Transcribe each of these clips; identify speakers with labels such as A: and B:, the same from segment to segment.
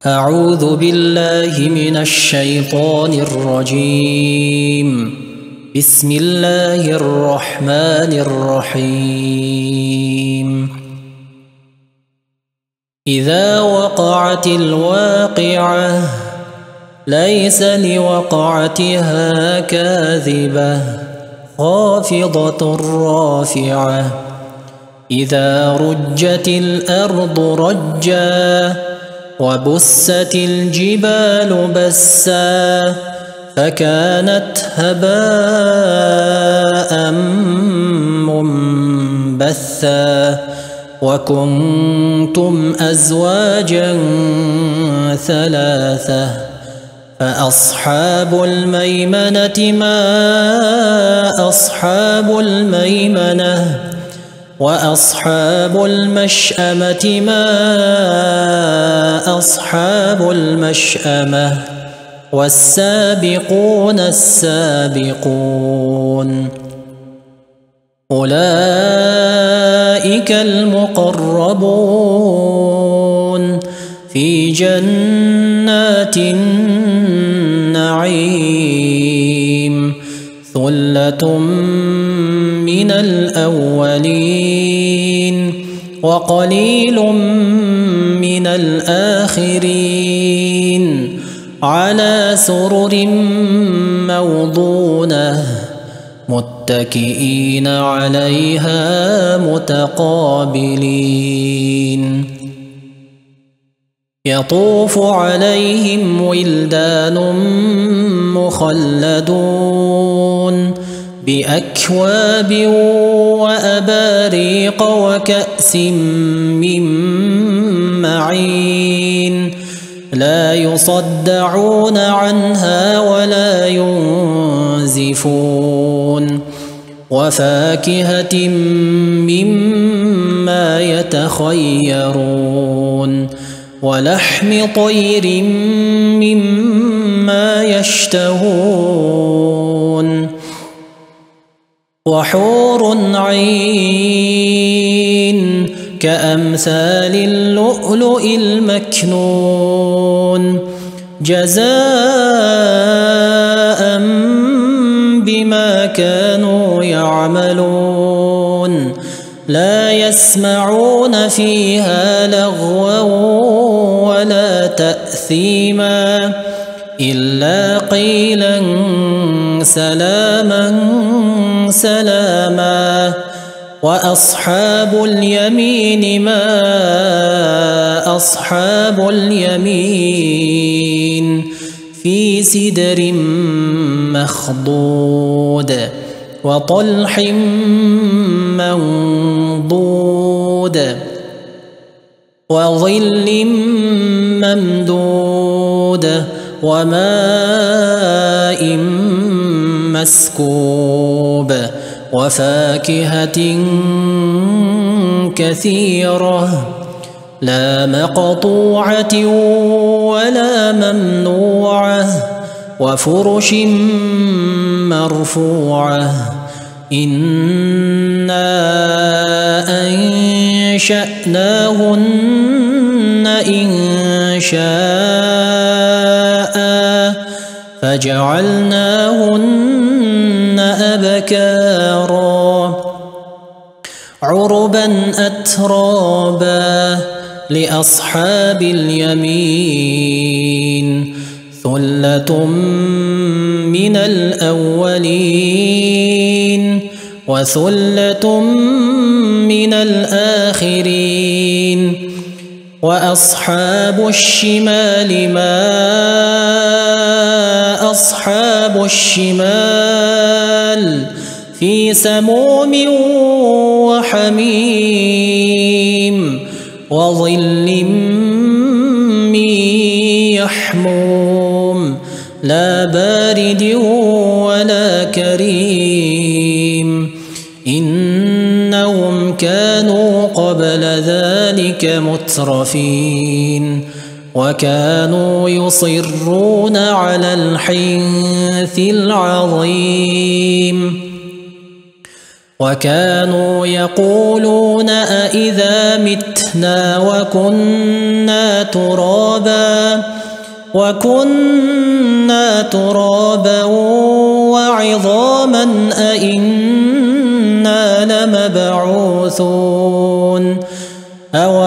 A: أعوذ بالله من الشيطان الرجيم. بسم الله الرحمن الرحيم. إذا وقعت الواقعة ليس لوقعتها كاذبة خافضة رافعة. إذا رجت الأرض رجا وبست الجبال بسا فكانت هباء منبثا وكنتم أزواجا ثلاثة فأصحاب الميمنة ما أصحاب الميمنة وأصحاب المشأمة ما أصحاب المشأمة والسابقون السابقون أولئك المقربون في جنات النعيم ثلة من الأولين وقليل من الآخرين على سرر موضونة متكئين عليها متقابلين يطوف عليهم ولدان مخلدون بأكواب وأباريق وكأس من معين لا يصدعون عنها ولا ينزفون وفاكهة مما يتخيرون ولحم طير مما يشتهون وحور عين كأمثال اللؤلؤ المكنون جزاء بما كانوا يعملون لا يسمعون فيها لغوا ولا تأثيما إلا قيلا سلاما سلاما وأصحاب اليمين ما أصحاب اليمين في سدر مخضود وطلح منضود وظل ممدود وماء مسكوب وفاكهة كثيرة لا مقطوعة ولا ممنوعة وفرش مرفوعة إنا أنشأناهن إنشاء فجعلناهن أبكارا عربا أترابا لأصحاب اليمين ثلة من الأولين وثلة من الآخرين وأصحاب الشمال ما أصحاب الشمال في سموم وحميم وظل من يحموم لا بارد ولا كريم إنهم كانوا قبل ذلك مترفين وكانوا يصرون على الحنث العظيم وكانوا يقولون أإذا متنا وكنا ترابا وعظاما أإنا لمبعوثون أو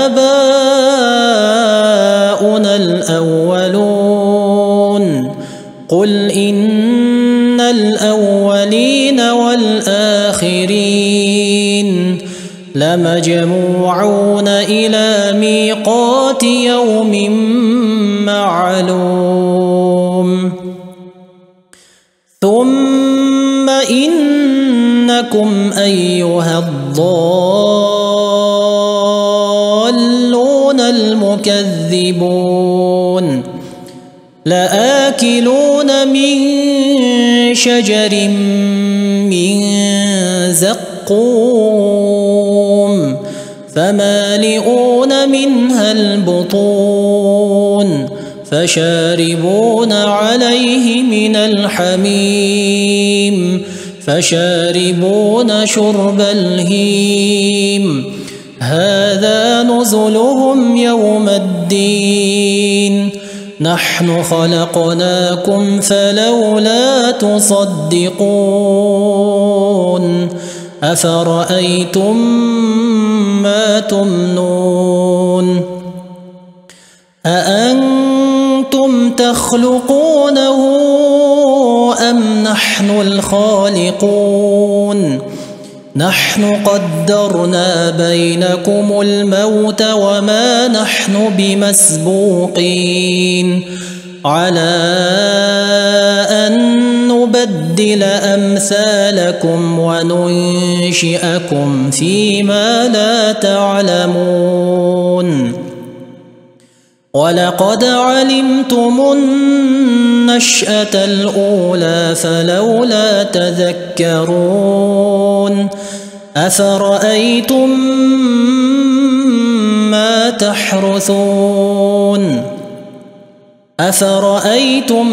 A: آباؤنا الأولون قل إن الأولين والآخرين لمجموعون إلى ميقات يوم معلوم ثم إنكم أيها الضالون المكذبون لآكلون من شجر من زقوم فمالئون منها البطون فشاربون عليه من الحميم فشاربون شرب الهيم هذا نزلهم يوم الدين نحن خلقناكم فلولا تصدقون أفرأيتم ما تمنون أأنتم تخلقونه أم نحن الخالقون نحن قدرنا بينكم الموت وما نحن بمسبوقين على أن نبدل أمثالكم وننشئكم فيما لا تعلمون ولقد علمتم النشأة الأولى فلولا تذكرون أفرأيتم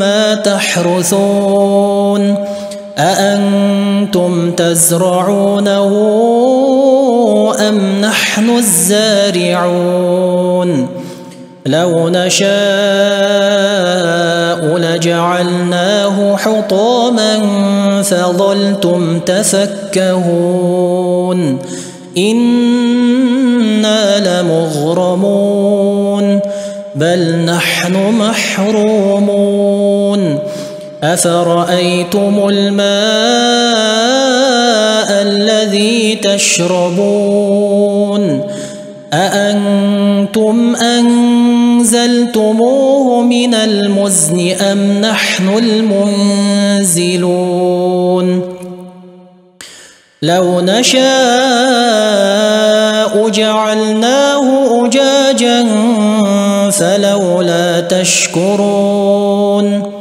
A: ما تحرثون أأنتم تزرعونه أم نحن الزارعون لو نشاء لجعلناه حطاما فظلتم تفكهون إنا لمغرمون بل نحن محرومون أفرأيتم الماء الذي تشربون أأنتم أنزلتموه من المزن أم نحن المنزلون لو نشاء جعلناه أجاجا فلولا تشكرون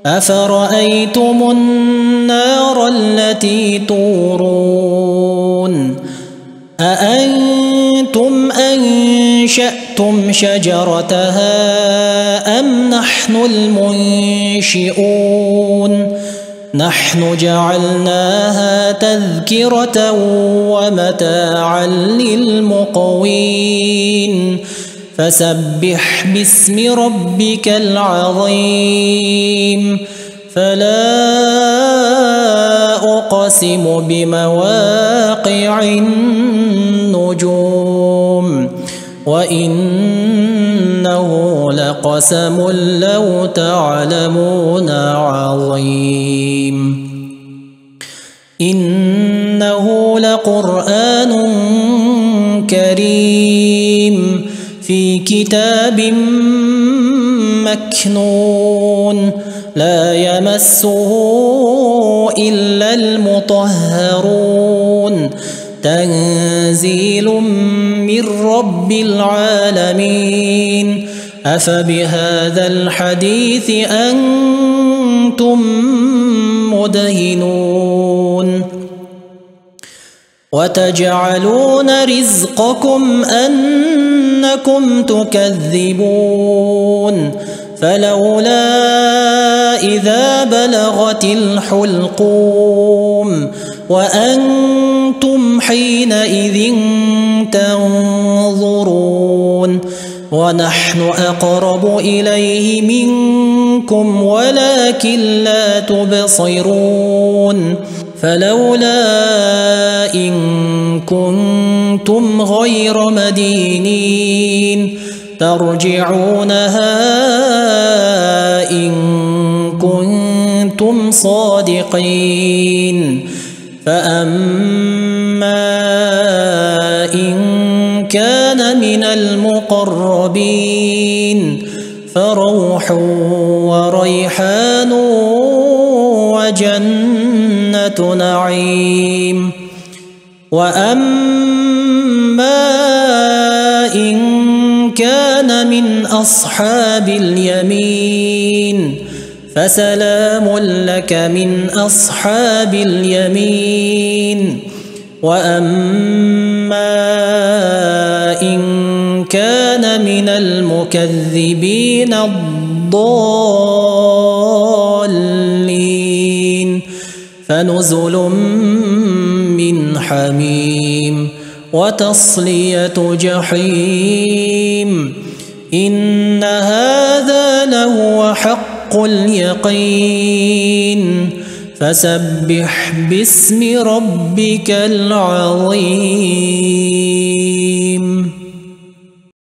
A: أفرأيتم النار التي تورون أأنتم أنشأتم شجرتها أم نحن المنشئون نحن جعلناها تذكرة ومتاعا للمقوين فسبح باسم ربك العظيم فلا أقسم بمواقع النجوم وإنه لقسم لو تعلمون عظيم إنه لقرآن كريم في كتاب مكنون لا يمسه إلا المطهرون تنزيل من رب العالمين أفبهذا الحديث أنتم مدهنون وتجعلون رزقكم أنكم تكذبون فلولا إذا بلغت الحلقوم وأنتم حينئذ تنظرون ونحن أقرب إليه منكم ولكن لا تبصرون فلولا إن كنتم غير مدينين ترجعونها إن كنتم صادقين فأما إن كان من المقربين فروح وريحان وجنة نعيم وأما إن كان من أصحاب اليمين فسلام لك من أصحاب اليمين وأما إن كان من المكذبين الضالين فنزل من حميم وتصلية جحيم إن هذا لهو حق اليقين فسبح باسم ربك العظيم.